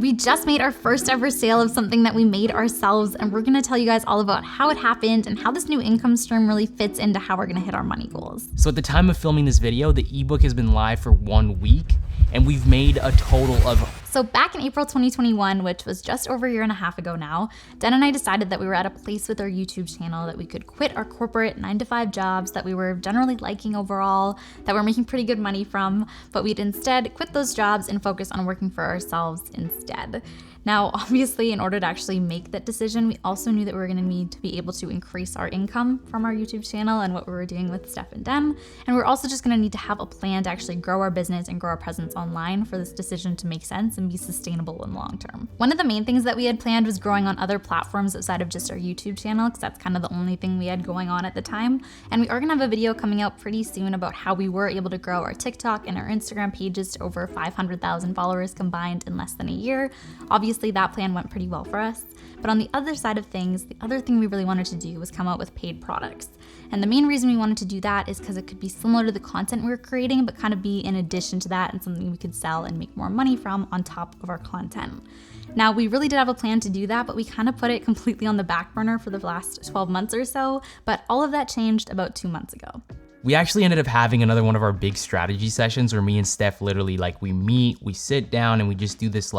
We just made our first ever sale of something that we made ourselves, and we're gonna tell you guys all about how it happened and how this new income stream really fits into how we're gonna hit our money goals. So at the time of filming this video, the ebook has been live for 1 week, and we've made a total of... So back in April 2021, which was just over a year and a half ago now, Den and I decided that we were at a place with our YouTube channel that we could quit our corporate 9-to-5 jobs that we were generally liking overall, that we're making pretty good money from, but we'd instead quit those jobs and focus on working for ourselves instead. Now, obviously, in order to actually make that decision, we also knew that we were gonna need to be able to increase our income from our YouTube channel and what we were doing with Steph and Den. And we're also just gonna need to have a plan to actually grow our business and grow our presence online for this decision to make sense and be sustainable in long term. One of the main things that we had planned was growing on other platforms outside of just our YouTube channel, because that's kind of the only thing we had going on at the time. And we are gonna have a video coming out pretty soon about how we were able to grow our TikTok and our Instagram pages to over 500,000 followers combined in less than a year. Obviously, that plan went pretty well for us. But on the other side of things, the other thing we really wanted to do was come out with paid products. And the main reason we wanted to do that is because it could be similar to the content we were creating, but kind of be in addition to that and something we could sell and make more money from on top of our content. Now, we really did have a plan to do that, but we kind of put it completely on the back burner for the last 12 months or so. But all of that changed about 2 months ago. We actually ended up having another one of our big strategy sessions where me and Steph literally we meet, we sit down, and we just do this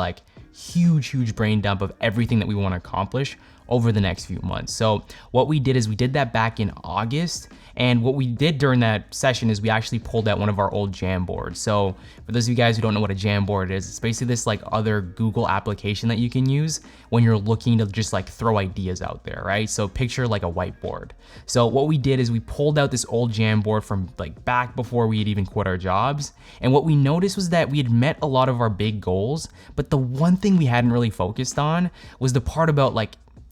huge brain dump of everything that we want to accomplish over the next few months. So what we did is we did that back in August, and what we did during that session is we actually pulled out one of our old Jamboards. So for those of you guys who don't know what a Jamboard is, it's basically this other Google application that you can use when you're looking to just throw ideas out there, right? So picture a whiteboard. So what we did is we pulled out this old Jamboard from back before we had even quit our jobs. And what we noticed was that we had met a lot of our big goals, but the one thing we hadn't really focused on was the part about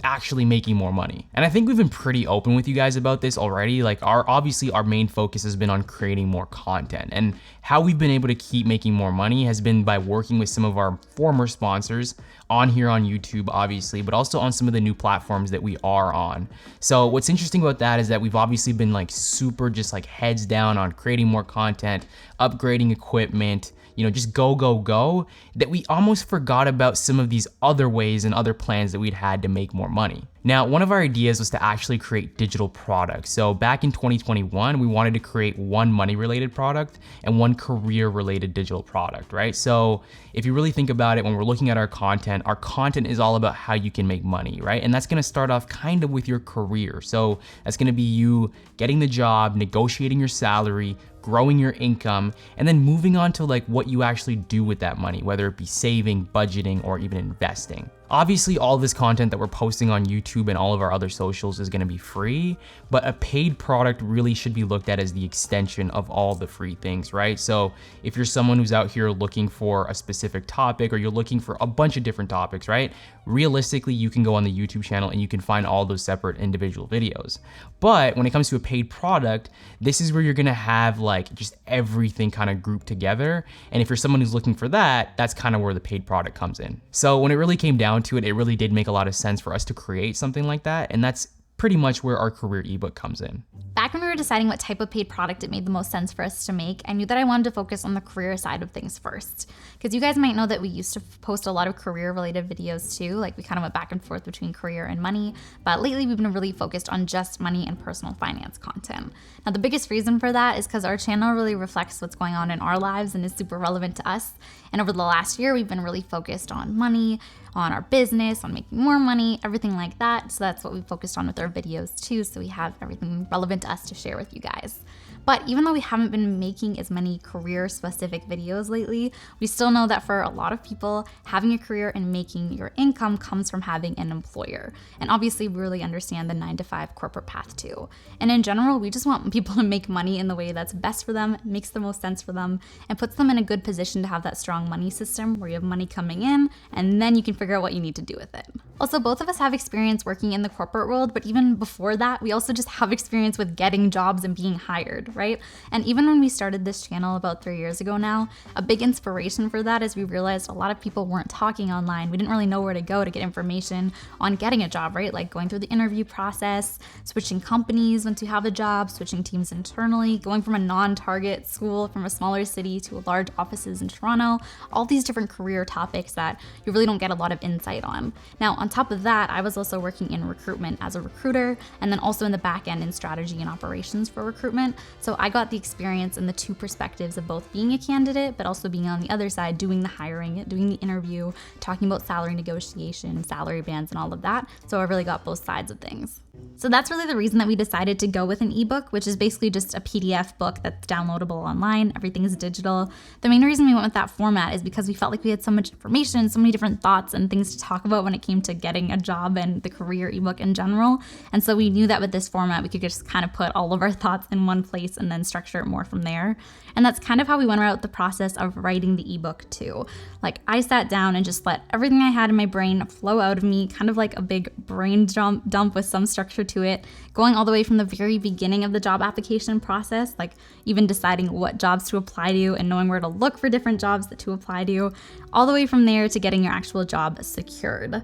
actually making more money. And I think we've been pretty open with you guys about this already. Obviously our main focus has been on creating more content, and how we've been able to keep making more money has been by working with some of our former sponsors on here on YouTube, obviously, but also on some of the new platforms that we are on. So what's interesting about that is that we've obviously been super just heads down on creating more content, upgrading equipment, just go, that we almost forgot about some of these other ways and other plans that we'd had to make more money. Now, one of our ideas was to actually create digital products. So back in 2021, we wanted to create one money-related product and one career-related digital product, right? So if you really think about it, when we're looking at our content is all about how you can make money, right? And that's gonna start off kind of with your career. So that's gonna be you getting the job, negotiating your salary, growing your income, and then moving on to what you actually do with that money, whether it be saving, budgeting, or even investing. Obviously, all this content that we're posting on YouTube and all of our other socials is gonna be free, but a paid product really should be looked at as the extension of all the free things, right? So if you're someone who's out here looking for a specific topic, or you're looking for a bunch of different topics, right? Realistically, you can go on the YouTube channel and you can find all those separate individual videos. But when it comes to a paid product, this is where you're gonna have just everything kind of grouped together. And if you're someone who's looking for that, that's kind of where the paid product comes in. So when it really came down to it, it really did make a lot of sense for us to create something like that. And that's pretty much where our career ebook comes in. Back when we were deciding what type of paid product it made the most sense for us to make, I knew that I wanted to focus on the career side of things first. Because you guys might know that we used to post a lot of career related videos too. We kind of went back and forth between career and money, but lately we've been really focused on just money and personal finance content. Now the biggest reason for that is because our channel really reflects what's going on in our lives and is super relevant to us. And over the last year, we've been really focused on money, on our business, on making more money, everything like that. So that's what we focused on with our videos too. So we have everything relevant to us to share with you guys. But even though we haven't been making as many career specific videos lately, we still know that for a lot of people, having a career and making your income comes from having an employer. And obviously we really understand the 9-to-5 corporate path too. And in general, we just want people to make money in the way that's best for them, makes the most sense for them, and puts them in a good position to have that strong money system where you have money coming in and then you can figure out what you need to do with it. Also, both of us have experience working in the corporate world, but even before that, we also just have experience with getting jobs and being hired, right? And even when we started this channel about 3 years ago now, a big inspiration for that is we realized a lot of people weren't talking online. We didn't really know where to go to get information on getting a job, right? Like going through the interview process, switching companies once you have a job, switching teams internally, going from a non-target school from a smaller city to a large offices in Toronto, all these different career topics that you really don't get a lot of insight on. Now, on top of that, I was also working in recruitment as a recruiter, and then also in the back end in strategy and operations for recruitment. So I got the experience and the two perspectives of both being a candidate, but also being on the other side, doing the hiring, doing the interview, talking about salary negotiation, salary bands, and all of that. So I really got both sides of things. So that's really the reason that we decided to go with an ebook, which is basically just a PDF book that's downloadable online. Everything is digital. The main reason we went with that format is because we felt like we had so much information, so many different thoughts and things to talk about when it came to getting a job and the career ebook in general. And so we knew that with this format, we could just kind of put all of our thoughts in one place and then structure it more from there. And that's kind of how we went about the process of writing the ebook too. Like I sat down and just let everything I had in my brain flow out of me, kind of like a big brain dump with some structure to it, going all the way from the very beginning of the job application process, like even deciding what jobs to apply to and knowing where to look for different jobs to apply to, all the way from there to getting your actual job secured.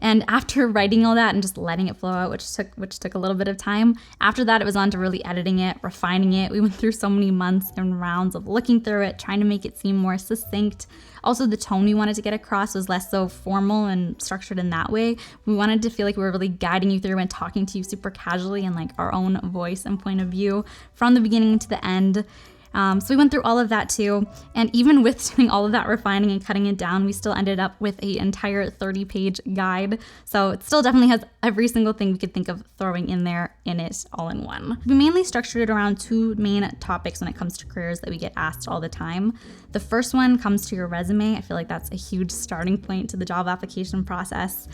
And after writing all that and just letting it flow out, which took a little bit of time, after that it was on to really editing it, refining it. We went through so many months and rounds of looking through it, trying to make it seem more succinct. Also, the tone we wanted to get across was less so formal and structured in that way. We wanted to feel like we were really guiding you through and talking to you super casually in like our own voice and point of view from the beginning to the end. So we went through all of that too. And even with doing all of that refining and cutting it down, we still ended up with an entire 30-page guide. So it still definitely has every single thing we could think of throwing in there in it all in one. We mainly structured it around two main topics when it comes to careers that we get asked all the time. The first one comes to your resume. I feel like that's a huge starting point to the job application process.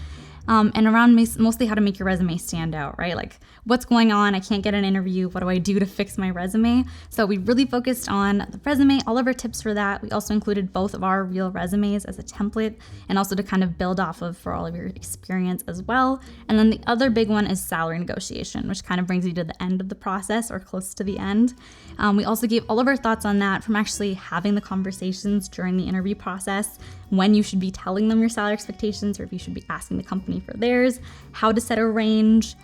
And around mostly how to make your resume stand out, right? Like what's going on? I can't get an interview. What do I do to fix my resume? So we really focused on the resume, all of our tips for that. We also included both of our real resumes as a template and also to kind of build off of for all of your experience as well. And then the other big one is salary negotiation, which kind of brings you to the end of the process or close to the end. We also gave all of our thoughts on that, from actually having the conversations during the interview process, when you should be telling them your salary expectations or if you should be asking the company for theirs, how to set a range,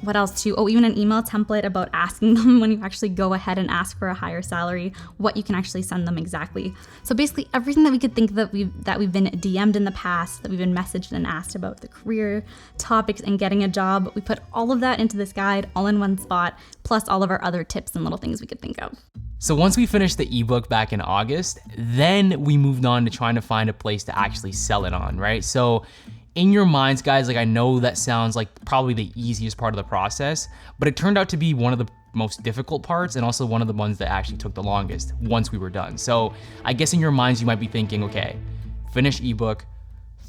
what else too? Oh, even an email template about asking them when you actually go ahead and ask for a higher salary, what you can actually send them exactly. So basically everything that we could think that we've been DM'd in the past, that we've been messaged and asked about the career topics and getting a job, we put all of that into this guide all in one spot, plus all of our other tips and little things we could think of. So once we finished the ebook back in August, then we moved on to trying to find a place to actually sell it on, right? So in your minds, guys, like I know that sounds like probably the easiest part of the process, but it turned out to be one of the most difficult parts and also one of the ones that actually took the longest once we were done. So I guess in your minds, you might be thinking, okay, finish ebook,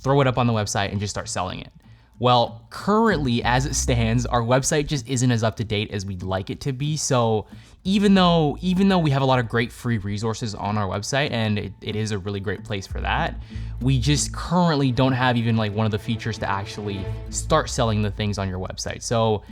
throw it up on the website and just start selling it. Well, currently as it stands, our website just isn't as up to date as we'd like it to be. So even though we have a lot of great free resources on our website, and it is a really great place for that, we just currently don't have even like one of the features to actually start selling the things on your website. So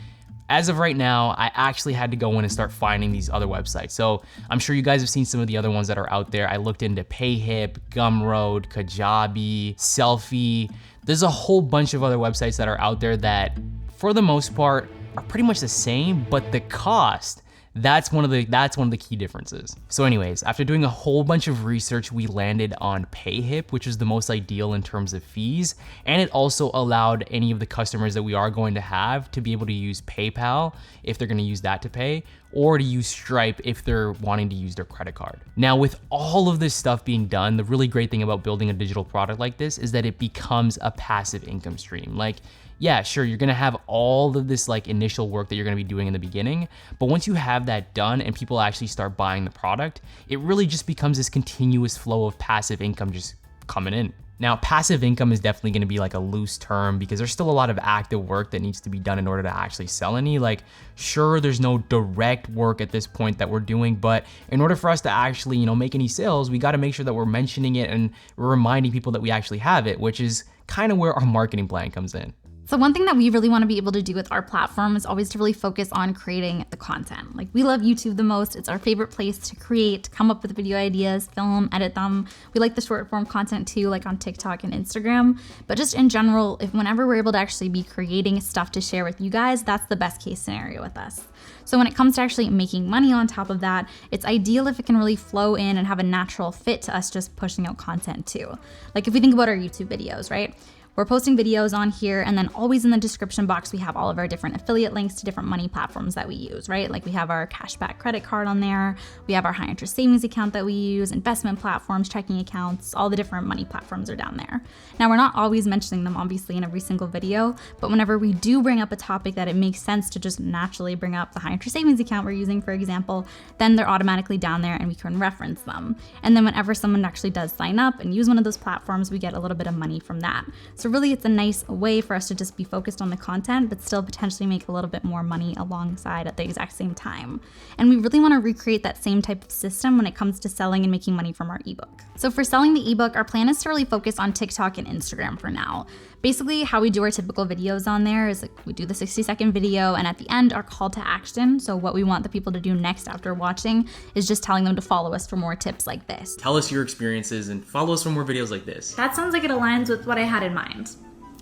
as of right now, I actually had to go in and start finding these other websites. So I'm sure you guys have seen some of the other ones that are out there. I looked into Payhip, Gumroad, Kajabi, Selfie. There's a whole bunch of other websites that are out there that, for the most part, are pretty much the same, but the cost, that's one of the key differences. So anyways, after doing a whole bunch of research, we landed on Payhip, which is the most ideal in terms of fees. And it also allowed any of the customers that we are going to have to be able to use PayPal if they're gonna use that to pay, or to use Stripe if they're wanting to use their credit card. Now, with all of this stuff being done, the really great thing about building a digital product like this is that it becomes a passive income stream. Like, yeah, sure, you're gonna have all of this like initial work that you're gonna be doing in the beginning, but once you have that done and people actually start buying the product, it really just becomes this continuous flow of passive income just coming in. Now, passive income is definitely gonna be like a loose term because there's still a lot of active work that needs to be done in order to actually sell any. Like, sure, there's no direct work at this point that we're doing, but in order for us to actually, make any sales, we gotta make sure that we're mentioning it and we're reminding people that we actually have it, which is kind of where our marketing plan comes in. So one thing that we really want to be able to do with our platform is always to really focus on creating the content. Like, we love YouTube the most. It's our favorite place to create, come up with video ideas, film, edit them. We like the short form content too, like on TikTok and Instagram. But just in general, whenever we're able to actually be creating stuff to share with you guys, that's the best case scenario with us. So when it comes to actually making money on top of that, it's ideal if it can really flow in and have a natural fit to us just pushing out content too. Like, if we think about our YouTube videos, right? We're posting videos on here, and then always in the description box, we have all of our different affiliate links to different money platforms that we use, right? Like, we have our cashback credit card on there. We have our high interest savings account that we use, investment platforms, checking accounts, all the different money platforms are down there. Now, we're not always mentioning them, obviously, in every single video, but whenever we do bring up a topic that it makes sense to just naturally bring up the high interest savings account we're using, for example, then they're automatically down there and we can reference them. And then whenever someone actually does sign up and use one of those platforms, we get a little bit of money from that. So really, it's a nice way for us to just be focused on the content, but still potentially make a little bit more money alongside at the exact same time. And we really want to recreate that same type of system when it comes to selling and making money from our ebook. So for selling the ebook, our plan is to really focus on TikTok and Instagram for now. Basically, how we do our typical videos on there is like, we do the 60-second video, and at the end, our call to action. So what we want the people to do next after watching is just telling them to follow us for more tips like this. Tell us your experiences and follow us for more videos like this. That sounds like it aligns with what I had in mind.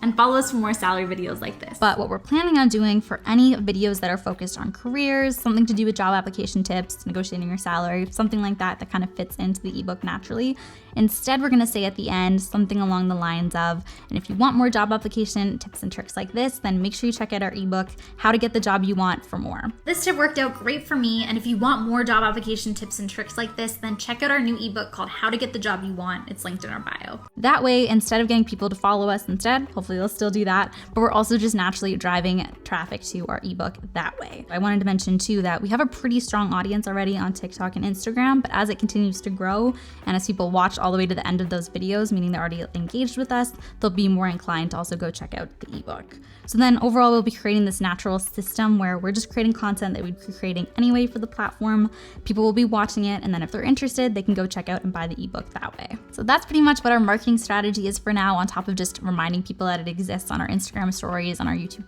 And follow us for more salary videos like this. But what we're planning on doing for any videos that are focused on careers, something to do with job application tips, negotiating your salary, something like that that kind of fits into the ebook naturally. Instead, we're gonna say at the end something along the lines of, and if you want more job application tips and tricks like this, then make sure you check out our ebook, How to Get the Job You Want, for more. This tip worked out great for me, and if you want more job application tips and tricks like this, then check out our new ebook called How to Get the Job You Want. It's linked in our bio. That way, instead of getting people to follow us instead, hopefully they'll still do that, but we're also just naturally driving traffic to our ebook that way. I wanted to mention too that we have a pretty strong audience already on TikTok and Instagram, but as it continues to grow and as people watch all the way to the end of those videos, meaning they're already engaged with us, they'll be more inclined to also go check out the ebook. So then overall, we'll be creating this natural system where we're just creating content that we'd be creating anyway for the platform. People will be watching it, and then if they're interested, they can go check out and buy the ebook that way. So that's pretty much what our marketing strategy is for now, on top of just reminding people that it exists on our Instagram stories, on our YouTube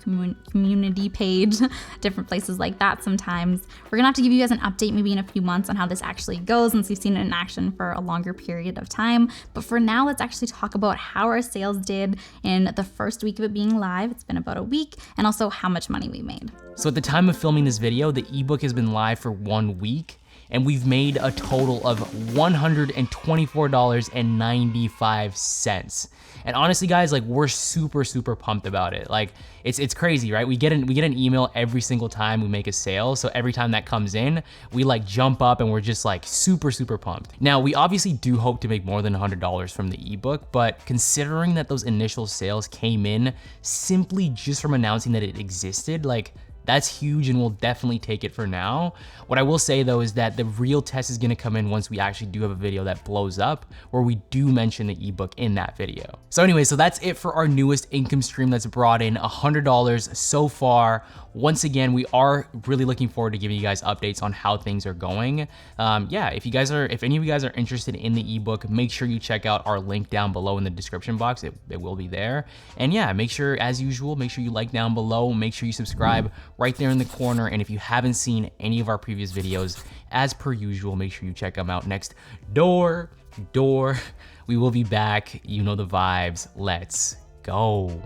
community page, different places like that sometimes. We're gonna have to give you guys an update maybe in a few months on how this actually goes once we've seen it in action for a longer period of time. But for now, let's actually talk about how our sales did in the first week of it being live. It's been about a week, and also how much money we made. So at the time of filming this video, the ebook has been live for 1 week, and we've made a total of $124.95. And honestly, guys, like, we're super pumped about it. Like, it's crazy, right? We get an email every single time we make a sale. So every time that comes in, we like jump up and we're just like super pumped. Now, we obviously do hope to make more than $100 from the ebook, but considering that those initial sales came in simply just from announcing that it existed, like, that's huge, and we'll definitely take it for now. What I will say though is that the real test is gonna come in once we actually do have a video that blows up, where we do mention the ebook in that video. So anyway, so that's it for our newest income stream that's brought in $100 so far. Once again, we are really looking forward to giving you guys updates on how things are going. Yeah, if any of you guys are interested in the ebook, make sure you check out our link down below in the description box. It will be there. And yeah, make sure, as usual, make sure you like down below, make sure you subscribe right there in the corner. And if you haven't seen any of our previous videos, as per usual, make sure you check them out next door. We will be back. You know the vibes. Let's go.